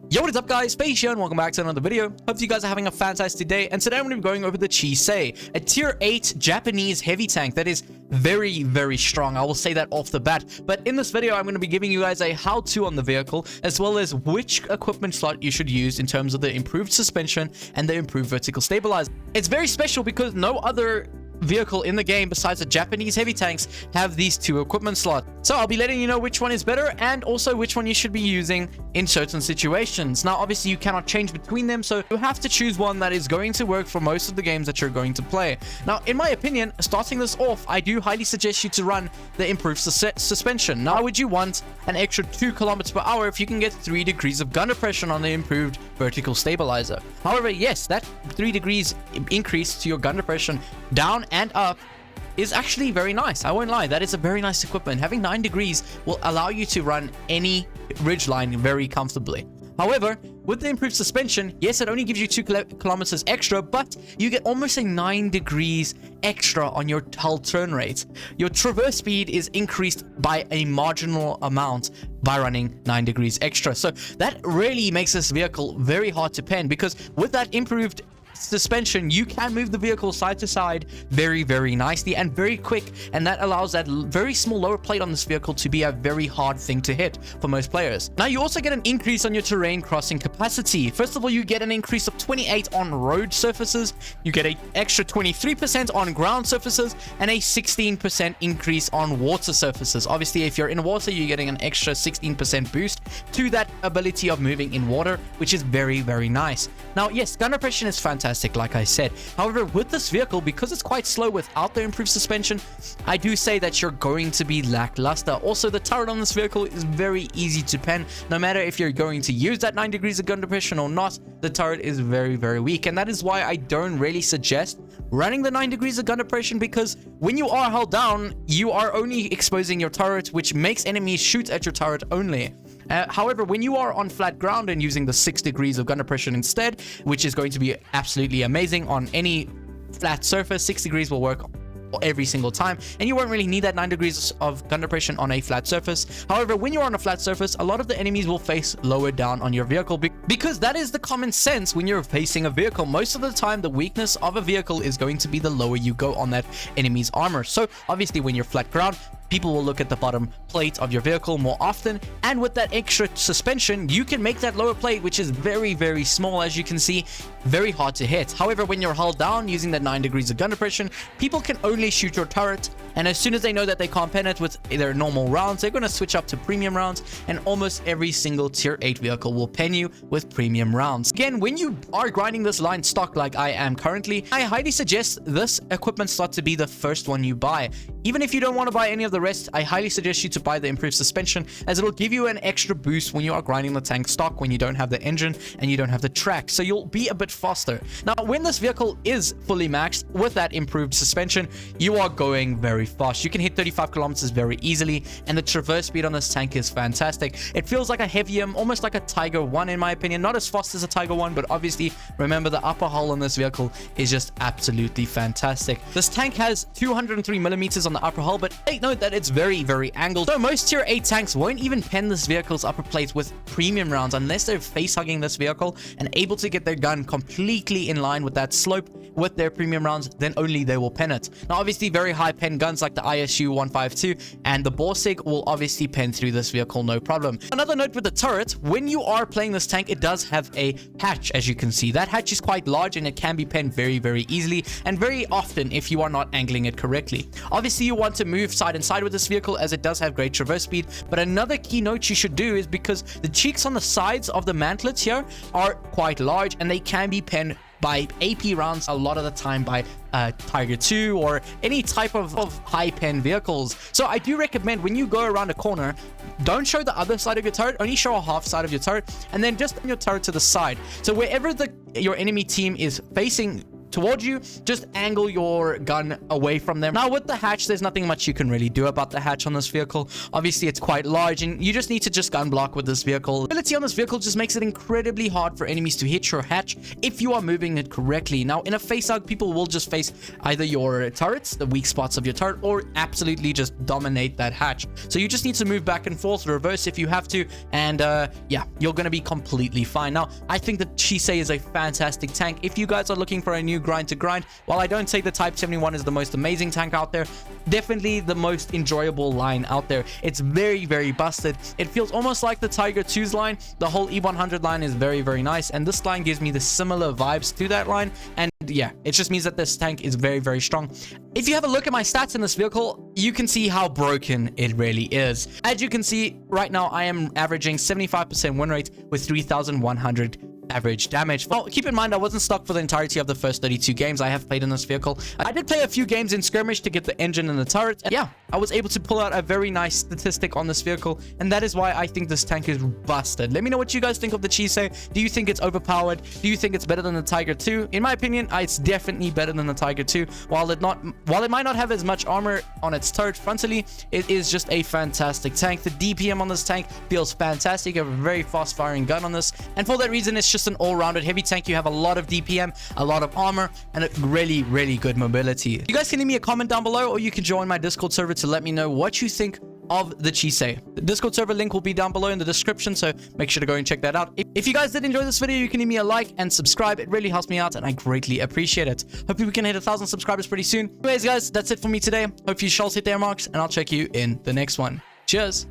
Yo, what is up guys, Space here and welcome back to another video. Hope you guys are having a fantastic day, and today I'm going to be going over the Chisei, a tier 8 Japanese heavy tank that is very strong. I will say that off the bat, but in this video I'm going to be giving you guys a how-to on the vehicle, as well as which equipment slot you should use in terms of the improved suspension and the improved vertical stabilizer. It's very special because no other vehicle in the game besides the Japanese heavy tanks have these two equipment slots. So I'll be letting you know which one is better and also which one you should be using in certain situations. Now obviously you cannot change between them, so you have to choose one that is going to work for most of the games that you're going to play. Now in my opinion, starting this off, I do highly suggest you to run the improved suspension. Now would you want an extra 2 kilometers per hour if you can get 3 degrees of gun depression on the improved vertical stabilizer? However, yes, that 3 degrees increase to your gun depression down and up is actually very nice. I won't lie, that is a very nice equipment. Having 9 degrees will allow you to run any ridgeline very comfortably. However, with the improved suspension, yes, it only gives you 2 kilometers extra, but you get almost a 9 degrees extra on your hull turn rate. Your traverse speed is increased by a marginal amount by running 9 degrees extra. So that really makes this vehicle very hard to pen, because with that improved suspension you can move the vehicle side to side very nicely and very quick, and that allows that very small lower plate on this vehicle to be a very hard thing to hit for most players. Now you also get an increase on your terrain crossing capacity. First of all, you get an increase of 28 on road surfaces, you get an extra 23% on ground surfaces, and a 16% increase on water surfaces. Obviously if you're in water, you're getting an extra 16% boost to that ability of moving in water, which is very nice. Now yes, gun depression is fantastic, like I said. However, with this vehicle, because it's quite slow without the improved suspension, I do say that you're going to be lackluster. Also, the turret on this vehicle is very easy to pen. No matter if you're going to use that 9 degrees of gun depression or not, the turret is very weak, and that is why I don't really suggest running the 9 degrees of gun depression, because when you are held down, you are only exposing your turret, which makes enemies shoot at your turret only. However, when you are on flat ground and using the 6 degrees of gun depression instead, which is going to be absolutely amazing on any flat surface, 6 degrees will work every single time, and you won't really need that 9 degrees of gun depression on a flat surface. However, when you're on a flat surface, a lot of the enemies will face lower down on your vehicle, because that is the common sense when you're facing a vehicle. Most of the time, the weakness of a vehicle is going to be the lower you go on that enemy's armor. So obviously when you're flat ground, people will look at the bottom plate of your vehicle more often, and with that extra suspension you can make that lower plate, which is very small, as you can see, very hard to hit. However, when you're held down using that 9 degrees of gun depression, people can only shoot your turret, and as soon as they know that they can't pen it with their normal rounds, they're going to switch up to premium rounds, and almost every single tier 8 vehicle will pen you with premium rounds. Again, when you are grinding this line stock like I am currently, I highly suggest this equipment slot to be the first one you buy. Even if you don't want to buy any of the rest, I highly suggest you to buy the improved suspension, as it'll give you an extra boost when you are grinding the tank stock, when you don't have the engine and you don't have the track, so you'll be a bit faster. Now when this vehicle is fully maxed with that improved suspension, you are going very fast. You can hit 35 kilometers very easily, and the traverse speed on this tank is fantastic. It feels like a heavier, almost like a Tiger 1 in my opinion. Not as fast as a Tiger 1, but obviously remember the upper hull on this vehicle is just absolutely fantastic. This tank has 203 millimeters on the upper hull, but take note that it's very angled. So most tier 8 tanks won't even pen this vehicle's upper plate with premium rounds unless they're face hugging this vehicle and able to get their gun completely in line with that slope with their premium rounds, then only they will pen it. Now obviously very high pen guns like the ISU 152 and the Borsig will obviously pen through this vehicle no problem. Another note with the turret, when you are playing this tank, it does have a hatch. As you can see, that hatch is quite large and it can be penned very easily and very often if you are not angling it correctly. Obviously you want to move side and side with this vehicle, as it does have great traverse speed, but another key note you should do is because the cheeks on the sides of the mantlets here are quite large and they can be penned by AP rounds a lot of the time by Tiger 2 or any type of high pen vehicles. So I do recommend when you go around a corner, don't show the other side of your turret, only show a half side of your turret, and then just turn your turret to the side. So wherever your enemy team is facing towards you, just angle your gun away from them. Now, with the hatch, there's nothing much you can really do about the hatch on this vehicle. Obviously, it's quite large, and you just need to just gun block with this vehicle. The ability on this vehicle just makes it incredibly hard for enemies to hit your hatch if you are moving it correctly. Now, in a face hug, people will just face either your turrets, the weak spots of your turret, or absolutely just dominate that hatch. So you just need to move back and forth, reverse if you have to, and yeah, you're gonna be completely fine. Now, I think the Chisei is a fantastic tank. If you guys are looking for a new grind to grind, while I don't say the Type 71 is the most amazing tank out there, definitely the most enjoyable line out there. It's very, very busted. It feels almost like the Tiger 2's line. The whole E100 line is very, very nice, and this line gives me the similar vibes to that line. And yeah, it just means that this tank is very, very strong. If you have a look at my stats in this vehicle, you can see how broken it really is. As you can see right now, I am averaging 75% win rate with 3,100 average damage. Well, keep in mind, I wasn't stuck for the entirety of the first 32 games I have played in this vehicle. I did play a few games in skirmish to get the engine and the turret, and yeah, I was able to pull out a very nice statistic on this vehicle, and that is why I think this tank is busted. Let me know what you guys think of the Chisei. Do you think it's overpowered? Do you think it's better than the Tiger 2? In my opinion, it's definitely better than the Tiger 2. While it might not have as much armor on its turret frontally, it is just a fantastic tank. The DPM on this tank feels fantastic. You have a very fast firing gun on this, and for that reason, it's just an all-rounded heavy tank. You have a lot of DPM, a lot of armor, and a really, really good mobility. You guys can leave me a comment down below, or you can join my Discord server to let me know what you think of the Chisei. The Discord server link will be down below in the description, so make sure to go and check that out. If you guys did enjoy this video, you can leave me a like and subscribe. It really helps me out, and I greatly appreciate it. Hopefully we can hit 1,000 subscribers pretty soon. Anyways, guys, that's it for me today. Hope you shall hit their marks, and I'll check you in the next one. Cheers.